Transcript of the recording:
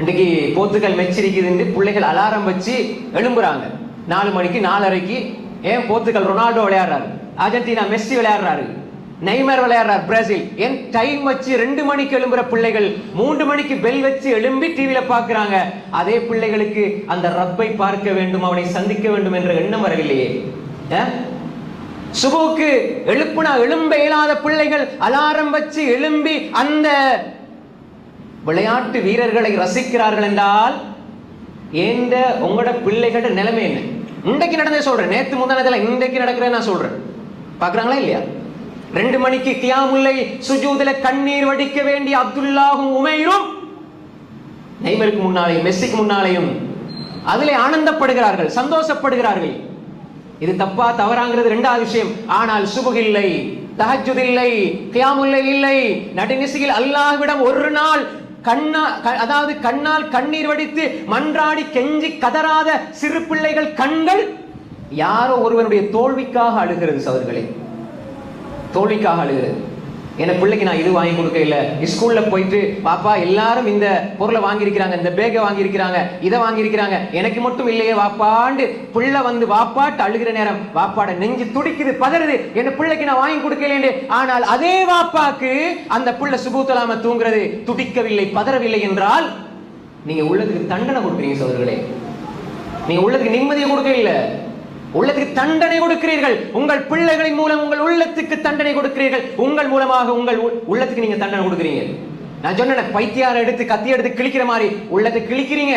இன்னைக்கு போத்துக்கள் மெச்சிருக்குது பிள்ளைகள் அலாரம் வச்சு எழும்புறாங்க 4 மணிக்கு 4:30க்கு. ஏன் போத்துக்கள் ரொனால்டோ விளையாடுறாரு, அர்ஜென்டினா மெஸ்ஸி விளையாடுறாரு, நெய்மர் விளையாடுறார் பிரேசில். ஏன் டைம் வச்சு 2 மணிக்கு எழும்புற பிள்ளைகள் 3 மணிக்கு பெல் வச்சு எழும்பி டிவியில பாக்குறாங்க. அதே பிள்ளைகளுக்கு அந்த ரப்பை பார்க்க வேண்டும், அவனை சந்திக்க வேண்டும் என்ற எண்ணம் வரவில்லையே. சுபுக்கு எழுப்புனா எழும்ப இயலாத பிள்ளைகள் அலாரம் வச்சு எழும்பி அந்த விளையாட்டு வீரர்களை ரசிக்கிறார்கள் என்றால் ஏந்த உங்களோட பிள்ளைகளோட நிலைமை என்ன? இன்றைக்கு நடந்தே சொல்றேன், நேத்து முந்தானதுல இன்றைக்கு நடக்கிறேன் நான் சொல்றேன். பாக்குறாங்களா இல்லையா? 2 மணிக்கு கியாமுல்லை சுஜூதுல கண்ணீர் வடிக்க வேண்டிய அப்துல்லாஹும் உமைரும் நெய்மருக்கு முன்னாலேயும் மெஸ்ஸிக்கு முன்னாலேயும் அதிலே ஆனந்தப்படுகிறார்கள், சந்தோஷப்படுகிறார்கள். இது தப்பா தவறாங்கிறது 2வது விஷயம். ஆனால் சுபுஹ் இல்லை, தஹஜ்ஜுத் இல்லை, கியாமுல்லை இல்லை, நடுநிசியில் அல்லாஹ்விடம் ஒரு நாள் கண்ணால் கண்ணீர் வடித்து மன்றாடி கெஞ்சி கதறாத சிறு பிள்ளைகள் கண்கள் யாரோ ஒருவனுடைய தோல்விக்காக அழுகிறது. சகோதரர்களே, தோல்விக்காக அழுகிறது. என் பிள்ளைக்கு நான் இது வாங்கி கொடுக்க இல்லை, ஸ்கூல்ல போயிட்டு பாப்பா எல்லாரும் இந்த பொருளை வாங்கியிருக்கிறாங்க, இந்த பேக்கை வாங்கியிருக்கிறாங்க, இதை வாங்கியிருக்கிறாங்க, எனக்கு மட்டும் இல்லையே வாப்பாண்டு பிள்ளை வந்து வாப்பாட்டு அழுகிற நேரம் வாப்பாட நெஞ்சு துடிக்குது, பதறுது, என் பிள்ளைக்கு நான் வாங்கி கொடுக்கலேன்னு. ஆனால் அதே வாப்பாக்கு அந்த பிள்ளை சுபூத்தலாம தூங்குறது துடிக்கவில்லை, பதறவில்லை என்றால் நீங்க உள்ளதுக்கு தண்டனை கொடுக்குறீங்க சகோதரர்களே. நீங்க உள்ளதுக்கு நிம்மதியை கொடுக்க இல்லை, உள்ளத்துக்கு தண்டனை கொடுக்கிறீர்கள். உங்கள் பிள்ளைகளின் மூலம் உங்கள் உள்ளத்துக்கு தண்டனை கொடுக்கிறீர்கள். உங்கள் மூலமாக உங்கள் உள்ளத்துக்கு நீங்க தண்டனை கொடுக்கிறீங்க. நான் சொன்ன பைத்தியார எடுத்து கத்தி எடுத்து கிழிக்கிற மாதிரி உள்ளத்தை கிழிக்கிறீங்க.